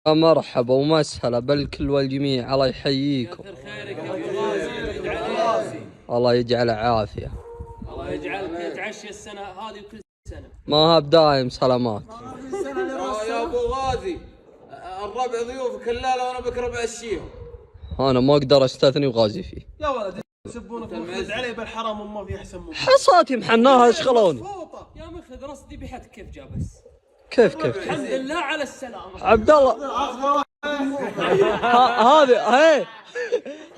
يا مرحبا ومسهلا بالكل والجميع، الله يحييكم. الله يجعله عافية. الله يجعلك تعشي السنة هذه وكل سنة. ما هو بدايم سلامات. يا ابو غازي الربع ضيوفك الليله وانا بك ربع الشيهم. انا ما اقدر استثني وغازي فيه. يا ولد يسبونك مخلد علي بالحرام وما في احسن منك. حصاتي محناها اشغلوني. يا مخلد رصدي بحد كيف جاء بس. كيف الحمد لله على السلامة. عبد الله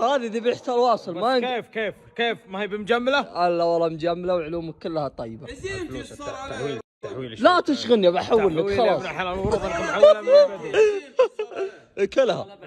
هذه ذبيحة الواصل. ما كيف ما هي بمجمله؟ الا والله مجملة وعلومك كلها طيبة. زين تيسر علي. لا تشغلني بحول لك خلاص. المفروض انكم محوله من بدري. كلها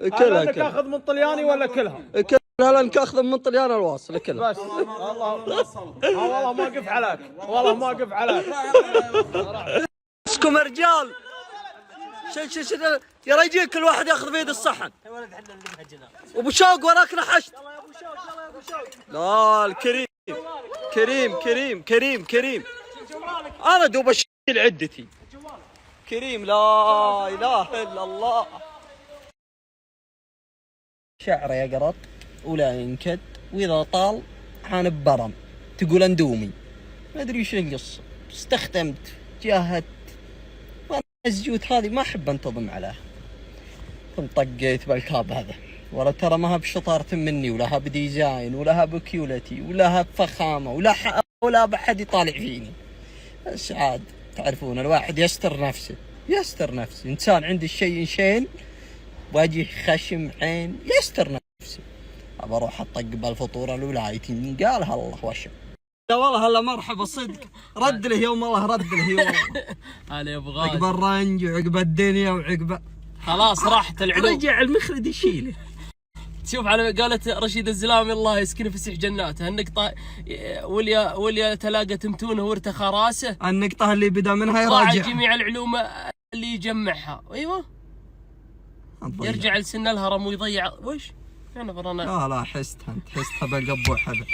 كلها تاخذ من طلياني ولا كلها؟ كلها لانك اخذ من طليان الواصل كلها. بس والله ما اقف عليك، والله ما اقف عليك. اسكم يا رجال. شل يا رجال كل واحد ياخذ بيد الصحن. وابو شوق وراك نحشت. لا الكريم كريم انا دوب اشيل عدتي. كريم لا اله الا الله. شعره يقرط ولا ينكد، واذا طال حان ببرم تقول اندومي. ما ادري وش القصه. استخدمت جاهدت وانا الزيوت هذه ما احب انتظم عليها. ثم طقيت بالكاب هذا. ولا ترى ما بشطارة مني ولا بديزاين ولا بكيولتي ولا بفخامة ولا بحد يطالع فيني. بس عاد تعرفون الواحد يستر نفسه إنسان عندي الشيء شين واجي خشم عين يستر نفسه. أبى أروح أطق بالفطورة الولايتي قالها الله وشو. لا والله هلا مرحبا صدق. رد له يوم الله رد له يوم. هلا يا ابو غازي. عقب الرنج وعقب الدنيا وعقب خلاص راحت العلوم. رجع المخلد يشيله. شوف على قالت رشيد الزلامي الله يسكنه في سيح جناته. النقطة وليا تلاقى تمتونه وارتخى راسه. النقطة اللي بدا منها ضاع يراجع جميع العلوم اللي يجمعها. ايوه يرجع لسن الهرم ويضيع وش؟ انا برانا لا حستها بقبوح هذا.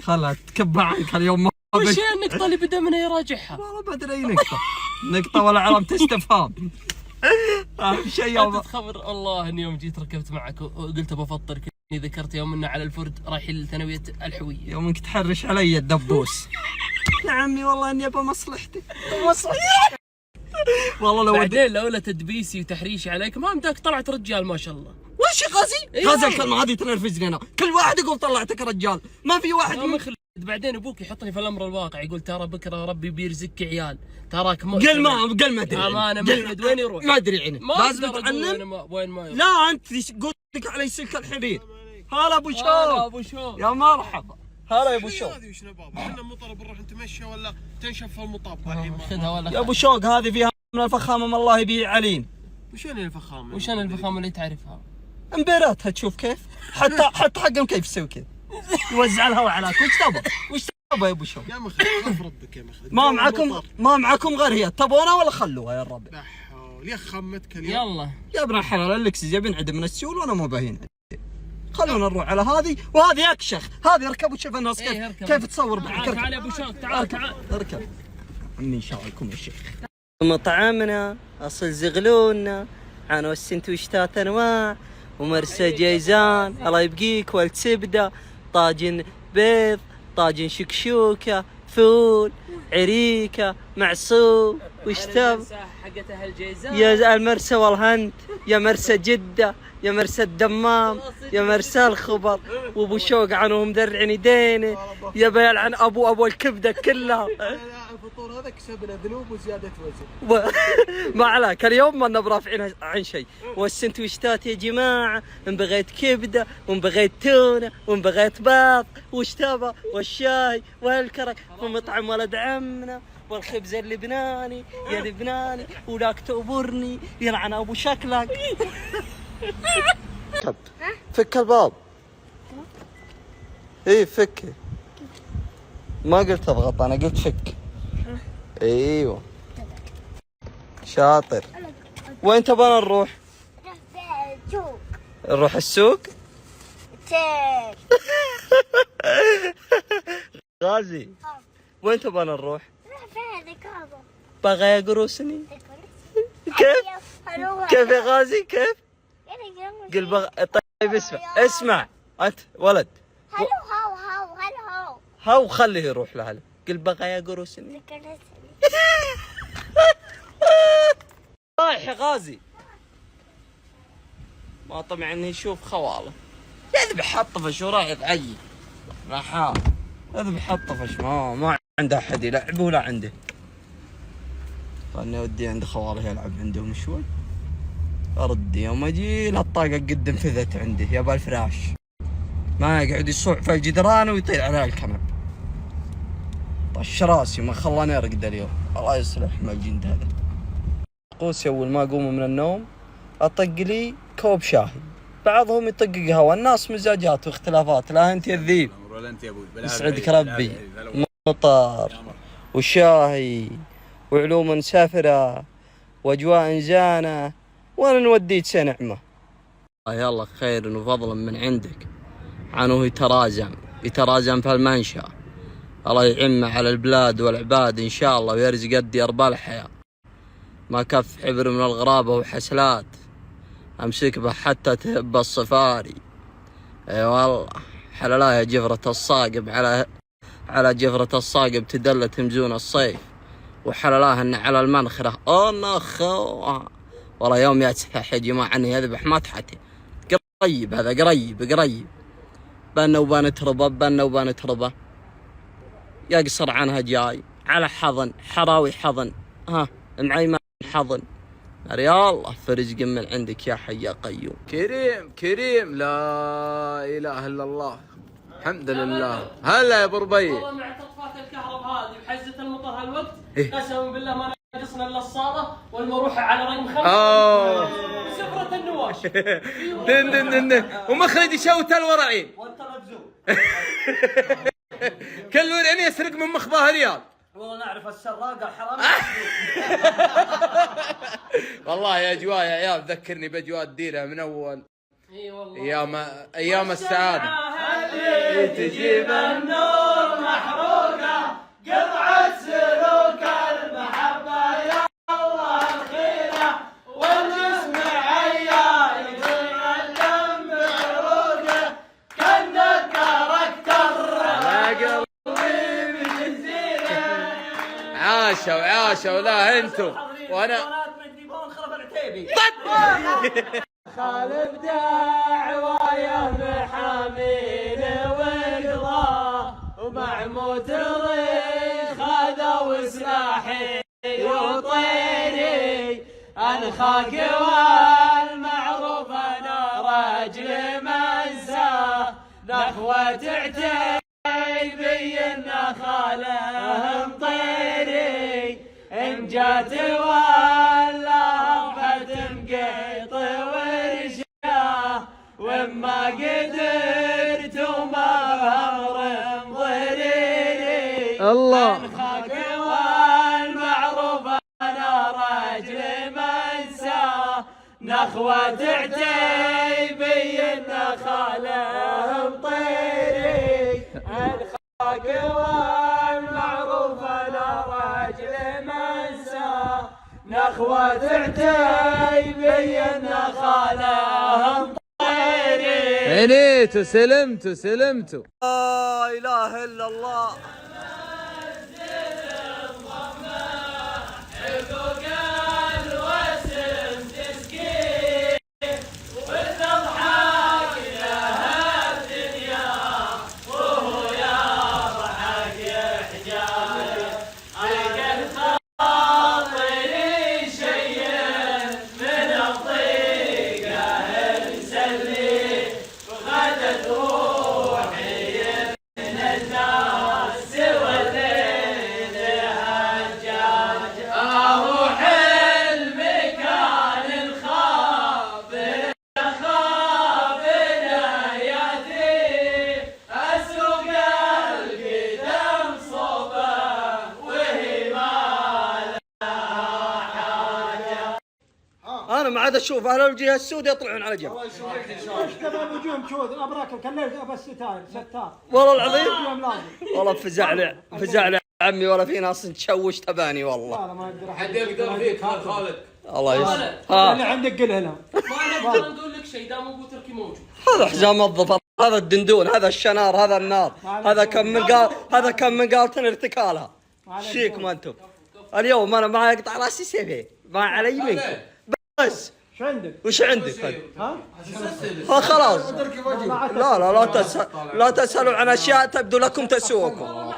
خلها تكب عنك اليوم. وش هي النقطة اللي بدا منها يراجعها؟ والله ما ادري اي نقطة ولا علامة استفهام. شيء انت تخبر الله اني يوم جيت ركبت معك وقلت بفطرك اني ذكرت يوم إن على الفرد رايحين لثانوية الحوية. يومك تحرش علي الدبوس. يا عمي والله اني ابى مصلحتي. والله لو بعدين لولا تدبيسي وتحريشي عليك ما امداك طلعت رجال ما شاء الله. وش غازي؟ غازي الكلمة هذه تنرفزني انا. كل واحد يقول طلعتك رجال، ما في واحد مخلد. بعدين ابوك يحطني في الامر الواقع يقول ترى بكره ربي بيرزقك عيال تراك قل ما ادري. امانه مخلد وين يروح؟ ما ادري عنه. لازم تعلم وين ما يروح. لا انت قلت لك علي سلك الحرير. هلا ابو شوق. هلا ابو شوق. يا مرحبا. هلا يا ابو شوق. هذه وش نبغى؟ احنا مطر بنروح نتمشى ولا تنشف في المطاب الحين؟ خذها ولا يا ابو شوق هذه فيها من الفخامه ما الله يبيع عليم. وش انا الفخامه؟ وش انا الفخامه اللي تعرفها؟ امبيراتها تشوف كيف؟ حتى حقهم كيف يسوي كذا. يوزع الهواء عليك. وش تبغى يا ابو شوق؟ يا مخلد غف ربك يا مخلد. ما معكم غير هي. تبغونها ولا خلوها يا الربع؟ لا حول يا خمتك اليوم. يلا يا ابن الحلال اللكسس يبي نعدم من السيول وانا مو باهين. خلونا نروح على هذه وهذه اكشخ. هذه اركب وشوف الناس كيف تصور معك. تعال يا ابو شوق تعال اركب. عمي ان شاء الله لكم يا شيخ. مطعمنا اصل زغلولنا عن والسنتوشتات انواع ومرسى جيزان الله يبقيك والتبده. طاجن بيض، طاجن شكشوكه، فول، عريكه، معصوب وش تبغى؟ حقت اهل جيزان يا المرسى والهند، يا مرسى جده، يا مرسى الدمام، يا مرسى الخبر. وابو شوق عنهم مدرعن يدينه. يا بيلعن ابو الكبده كلها. الفطور هذا كسبنا ذنوب وزياده وزن. ما عليك اليوم ما برافعين عن شيء. والسندويشتات يا جماعه ان بغيت كبده وان بغيت تونه وان بغيت بيض وش تبى والشاي والكرك ومطعم ولد عمنا والخبز اللبناني يا لبناني ولاك تأبرني يلعن ابو شكلك. فك الباب. ايه فك. ما قلت اضغط انا قلت فك. ايوه شاطر. وين تبغى نروح؟ السوق. نروح السوق؟ غازي وين تبغى نروح؟ فهد كابو. بغى يقرصني. كيف حلو. كيف يا غازي كيف؟ قل طيب اسمع انت ولد. هلو هاو هاو هلو هاو خليه يروح لهلا. قل بغى يا قروسني. رايح يا غازي. ما طمع انه يشوف خواله. يذبح حطفش وراح يتعيي. راح يذبح حطفش ما عنده احد يلعب ولا عنده. خلني اوديه عند خواله يلعب عندهم شوي. ارد يوم اجي الطاقه قدم فذت عندي يا بالفراش. ما يقعد يصوع في الجدران ويطير على الكنب. طش راسي ما خلاني ارقد اليوم. الله يصلح ما الجند هذا. قوسي اول ما اقوم من النوم اطق لي كوب شاهي. بعضهم يطق قهوه. الناس مزاجات واختلافات. لا انت يا الذيب يسعدك ربي. مطر وشاهي وعلوم سافره واجواء زانه. وانا نوديك نعمه. يلا خير وفضلا من عندك. عنه يترازم في المنشأ. الله يعمه على البلاد والعباد إن شاء الله ويرزق قدي أربال الحياة. ما كف حبر من الغرابة وحسلات. أمسك به حتى تهب الصفاري. اي والله حللا يا جفرة الصاقب على جفرة الصاقب تدل تمزون الصيف. وحللاه إن على المنخرة والله يوم يتسحح يا جماعة عني يذبح ما تحتي. قريب هذا قريب. بنا وبنتربة يقصر عنها جاي على حضن حراوي حضن. ها معيمان حضن. يا الله فرزق من عندك يا حي يا قيوم. كريم لا اله الا الله. الحمد لله. هلا يا ابو ربيع. والله مع تطفات الكهرباء هذه وحزة المطر هالوقت قسما بالله ما ناقصنا الا الصاله والمروحه على رقم 5 سفرة النواش. دن ومخرج شوت الورعين. وانت مجزوم. كل ورعين يسرق من مخباه ريال. والله نعرف السراق الحرام. والله يا اجواء يا عيال ذكرني باجواء الديره من اول. اي والله ايام السعاده. تجيب النور محروقه قطعه سلوك المحبه يا الله الخيره والجسم عيان يجمع الدم بعروقه كانك كاركتر على قلبي بجزيره. عاشوا لا انتم وانا خالد دعوايه محامين وقضاه ومعمود ريخ هذا وسلاحي وطيري انخاك والمعروف انا راجل منساه نخوة عتيبي النخاله مطيري ان جات وما قدرت وما هرم ضريري الله انخاك والمعروف انا راجل منساه نخوة عتيبي النخاله مطيري انخاك والمعروف انا راجل منساه نخوة عتيبي النخاله مطيري. عينيتوا سلمتوا. لا اله الا الله. انا ما عاد اشوف اهل الجهه السوداء يطلعون على جنب. ايش تبع نجوم شوذ ابراك كليت ابى الستار والله العظيم والله فزع لي عمي ولا في ناس تشوش تباني والله. لا ما اقدر حد يقدر فيك خالد. الله يسلمك. اللي عندك قلها لهم. ما نقدر نقول لك شيء دام ابو تركي موجود. هذا حزام الظفر، هذا الدندون، هذا الشنار، هذا النار، هذا كم من قال، هذا كم من قالتن ارتكالها. شيكم انتم اليوم انا ما اقطع راسي سيفي ما علي منكم بس. شو عندك؟ وش عندك؟ ها؟ خلاص. لا تسألوا عن اشياء تبدو لكم تسوءكم.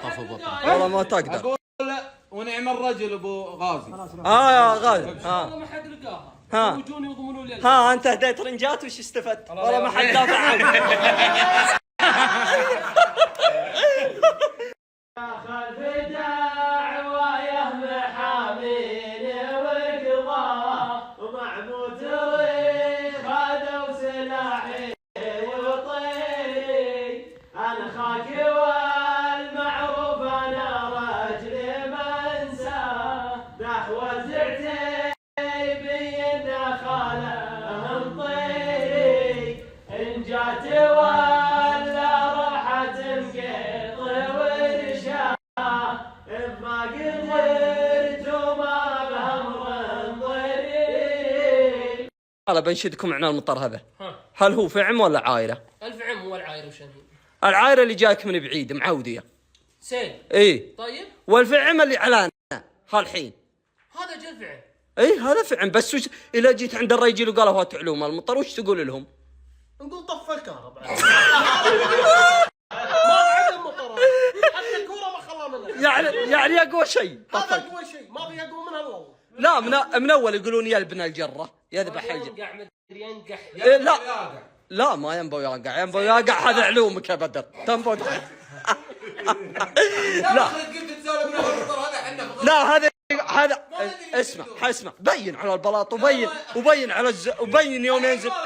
والله ما تقدر. اقول ونعم الرجل ابو غازي. يا غازي. والله ما حد لقاها. ها يجون يضمنون لي. انت هديت رنجات وش استفدت؟ والله ما حد دافع عنك. هلا بنشدكم عن المطر هذا. هل هو فعم ولا عايرة؟ الفعم هو العاير وشنهي. العايرة اللي جاك من بعيد معودية. سيل. ايه. طيب. والفعم اللي علانة هالحين. هذا جل فعم. ايه هذا فعم بس وش اذا جيت عند الرجل وقالوا هات علوم المطر وش تقول لهم؟ نقول طف الكهرباء. ما بعد المطر. حتى الكورة ما خلى منها. يعني اقوى شيء. هذا اقوى شيء ما في اقوى منها الله. لا من اول يقولون يلبن الجرة يذبح الجرة. ينقع مدري ينقح. إيه لا ما ينبغي يقع هذا علومك يا بدر تنبغي. لا هذا اسمع بين على البلاط وبين على وبين يوم ينزل. انت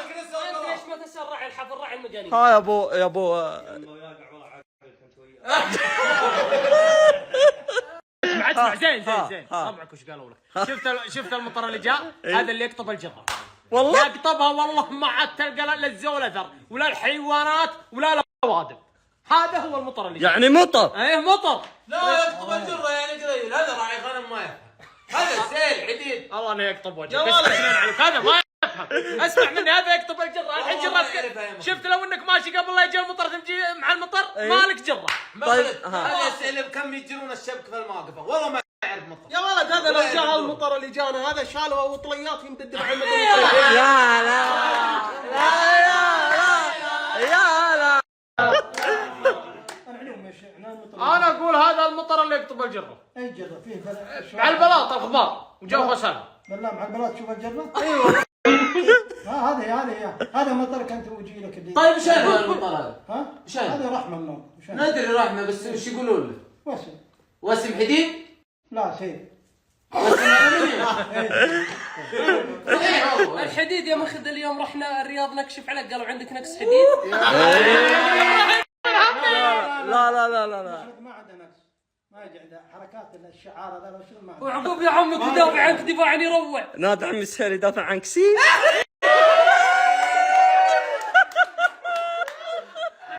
ليش ما تسرع الحفر راعي المجانين؟ ها يا ابو اسمع زين طبعك وش قالوا لك؟ شفت المطر اللي جاء هذا اللي يقطب الجرة والله يقطبها والله ما عاد تلقى لا الزولثر ولا الحيوانات ولا البوادم. هذا هو المطر اللي جاء. يعني مطر. ايه مطر. لا يقطب الجرة يعني قليل. هذا راعي غنم ما يفهم. هذا سيل حديد. الله انه يقطب وجهك. هذا ما يفهم. اسمع مني هذا يقطب الجرة. الحين جرتك شفت لو انك ماشي قبل لا يجي المطر تمشي مع المطر مالك جرة. طيب هذا سيل بكم يجرون الشبك في المواقف والله ما يعرف مطر. يا ولد هذا لو جاء المطر اللي جانا هذا شالوا وطليات يمدد على المدرسة. يا لا انا اقول هذا المطر اللي يقطب الجرة. اي جرة فيه مع البلاط الغبار وجو غسالة. بالله مع البلاط شوف الجرة. ايوه. هذا مطر كان توجي لك اللي. طيب ايش هذا المطر هذا؟ ها؟ هذا رحمة منه. ندري رحمة بس وش يقولون له؟ وسم حديد؟ لا سيف. الحديد يا مخذ اليوم رحنا الرياض نكشف عليك قالوا عندك نقص حديد. لا ما عنده نقص. ما يجي عنده حركات الشعار هذا شنو ما. وعقوب يا عمك يدافع عنك دفاعا يروع. نادى عم السهيل يدافع عنك سيف.